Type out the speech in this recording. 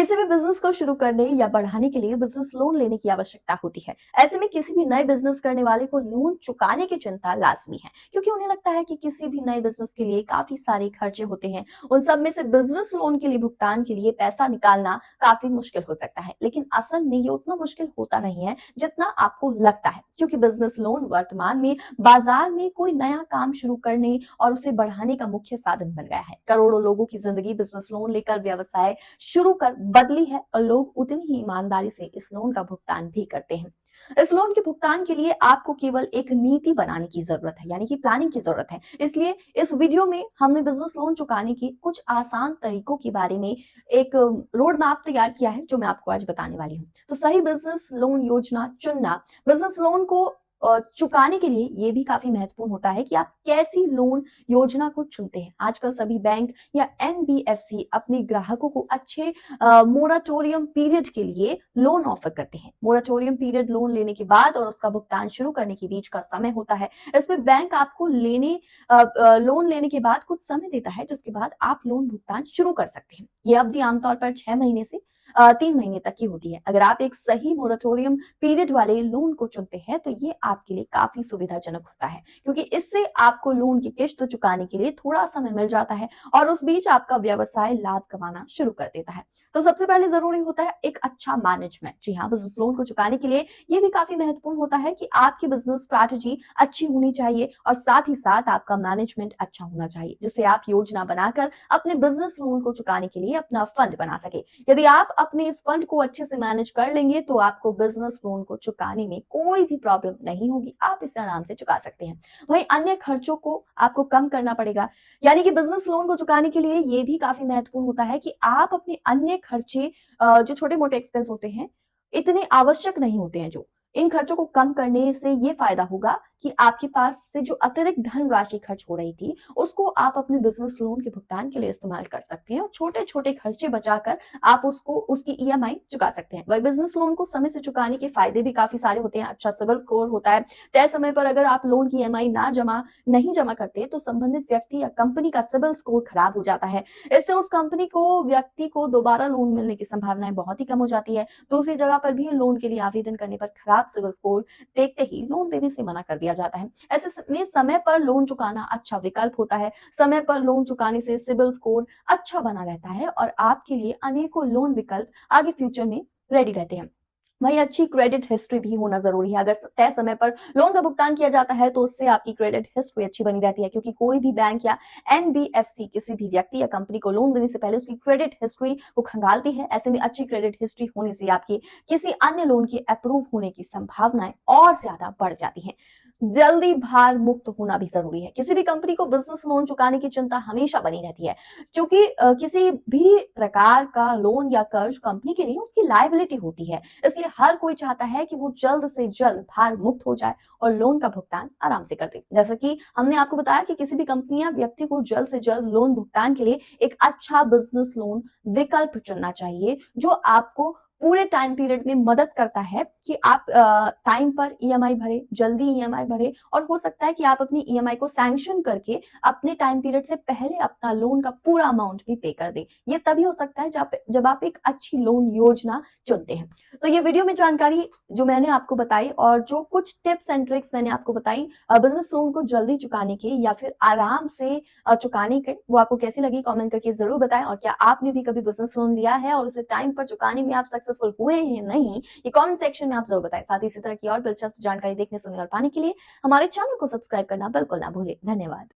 किसी भी बिजनेस को शुरू करने या बढ़ाने के लिए बिजनेस लोन लेने की आवश्यकता होती है। ऐसे में किसी भी नए बिजनेस करने वाले को लोन चुकाने की चिंता लाजमी है, क्योंकि उन्हें लगता है कि किसी भी नए बिजनेस के लिए काफी सारे खर्चे होते हैं। उन सब में से बिजनेस लोन के लिए भुगतान के लिए पैसा निकालना काफी मुश्किल हो सकता है, लेकिन असल में ये उतना मुश्किल होता नहीं है जितना आपको लगता है, क्योंकि बिजनेस लोन वर्तमान में बाजार में कोई नया काम शुरू करने और उसे बढ़ाने का मुख्य साधन बन गया है। करोड़ों लोगों की जिंदगी बिजनेस लोन लेकर व्यवसाय शुरू कर बदली है और लोग उतनी ही ईमानदारी से इस लोन का भुगतान भी करते हैं। इस लोन के भुगतान के लिए आपको केवल एक नीति बनाने की जरूरत है, यानी कि प्लानिंग की जरूरत है। इसलिए इस वीडियो में हमने बिजनेस लोन चुकाने के कुछ आसान तरीकों के बारे में एक रोड मैप तैयार किया है, जो मैं आपको आज बताने वाली हूँ। तो सही बिजनेस लोन योजना चुनना बिजनेस लोन को चुकाने के लिए ये भी काफी महत्वपूर्ण होता है कि आप कैसी लोन योजना को चुनते हैं। आजकल सभी बैंक या एनबीएफसी अपने ग्राहकों को अच्छे मोराटोरियम पीरियड के लिए लोन ऑफर करते हैं। मोराटोरियम पीरियड लोन लेने के बाद और उसका भुगतान शुरू करने के बीच का समय होता है। इसमें बैंक आपको लोन लेने के बाद कुछ समय देता है, जिसके बाद आप लोन भुगतान शुरू कर सकते हैं। ये अवधि आमतौर पर 6 महीने से 3 महीने तक की होती है। अगर आप एक सही मोराटोरियम पीरियड वाले लोन को चुनते हैं तो ये आपके लिए काफी सुविधाजनक होता है, क्योंकि इससे आपको लोन की किश्त चुकाने के लिए थोड़ा समय मिल जाता है और उस बीच आपका व्यवसाय लाभ कमाना शुरू कर देता है। तो सबसे पहले जरूरी होता है एक अच्छा मैनेजमेंट। जी हाँ, बिजनेस लोन को चुकाने के लिए ये भी काफी महत्वपूर्ण होता है कि आपकी बिजनेस स्ट्रैटेजी अच्छी होनी चाहिए और साथ ही साथ आपका मैनेजमेंट अच्छा होना चाहिए, जिससे आप योजना बनाकर अपने बिजनेस लोन को चुकाने के लिए अपना फंड बना सके। यदि आप अपने इस फंड को अच्छे से मैनेज कर लेंगे तो आपको बिजनेस लोन को चुकाने में कोई भी प्रॉब्लम नहीं होगी, आप इसे आराम से चुका सकते हैं। वहीं अन्य खर्चों को आपको कम करना पड़ेगा, यानी कि बिजनेस लोन को चुकाने के लिए ये भी काफी महत्वपूर्ण होता है कि आप अपने अन्य खर्चे जो छोटे मोटे एक्सपेंस होते हैं, इतने आवश्यक नहीं होते हैं, जो इन खर्चों को कम करने से ये फायदा होगा कि आपके पास से जो अतिरिक्त धनराशि खर्च हो रही थी उसको आप अपने बिजनेस लोन के भुगतान के लिए इस्तेमाल कर सकते हैं और छोटे छोटे खर्चे बचाकर आप उसकी ईएमआई चुका सकते हैं। वही बिजनेस लोन को समय से चुकाने के फायदे भी काफी सारे होते हैं। अच्छा सिबिल स्कोर होता है। तय समय पर अगर आप लोन की ईएमआई नहीं जमा करते तो संबंधित व्यक्ति या कंपनी का सिबिल स्कोर खराब हो जाता है। इससे उस कंपनी को व्यक्ति को दोबारा लोन मिलने की संभावनाएं बहुत ही कम हो जाती है। दूसरी जगह पर भी लोन के लिए आवेदन करने पर खराब सिबिल स्कोर देखते ही लोन देने से मना कर दिया जाता है। ऐसे में समय पर लोन चुकाना अच्छा विकल्प होता है। समय पर लोन चुकाने से सिबिल स्कोर अच्छा बना रहता है और आपके लिए अनेकों लोन विकल्प आगे फ्यूचर में रेडी रहते हैं। वही अच्छी क्रेडिट हिस्ट्री भी होना जरूरी है। अगर तय समय पर लोन का भुगतान किया जाता है तो उससे आपकी क्रेडिट हिस्ट्री अच्छी बनी रहती है, क्योंकि कोई भी बैंक या एनबीएफसी किसी भी व्यक्ति या कंपनी को लोन देने से पहले उसकी क्रेडिट हिस्ट्री को खंगालती है। ऐसे में अच्छी क्रेडिट हिस्ट्री होने से आपकी किसी अन्य लोन के अप्रूव होने की संभावनाएं और ज्यादा बढ़ जाती हैं। जल्दी भार मुक्त होना भी जरूरी है। किसी भी कंपनी को बिजनेस लोन चुकाने की चिंता हमेशा बनी रहती है, क्योंकि किसी भी प्रकार का लोन या कर्ज कंपनी के लिए उसकी लायबिलिटी होती है। इसलिए हर कोई चाहता है कि वो जल्द से जल्द भार मुक्त हो जाए और लोन का भुगतान आराम से कर दे। जैसा कि हमने आपको बताया कि किसी भी कंपनी या व्यक्ति को जल्द से जल्द लोन भुगतान के लिए एक अच्छा बिजनेस लोन विकल्प चुनना चाहिए, जो आपको पूरे टाइम पीरियड में मदद करता है कि आप टाइम पर ईएमआई भरे, जल्दी ईएमआई भरे और हो सकता है कि आप अपनी ईएमआई को सैंक्शन करके अपने टाइम पीरियड से पहले अपना लोन का पूरा अमाउंट भी पे कर दे। ये तभी हो सकता है जब आप एक अच्छी लोन योजना चुनते हैं। तो ये वीडियो में जानकारी जो मैंने आपको बताई और जो कुछ टिप्स एंड ट्रिक्स मैंने आपको बताई बिजनेस लोन को जल्दी चुकाने के या फिर आराम से चुकाने के, वो आपको कैसी लगी कमेंट करके जरूर बताएं। और क्या आपने भी कभी बिजनेस लोन लिया है और उसे टाइम पर चुकाने में आप सक्सेसफुल हुए हैं या नहीं, ये कमेंट सेक्शन में आप जरूर बताएं। साथ ही इसी तरह की और दिलचस्प जानकारी देखने सुनने और पाने के लिए हमारे चैनल को सब्सक्राइब करना बिल्कुल ना भूलें। धन्यवाद।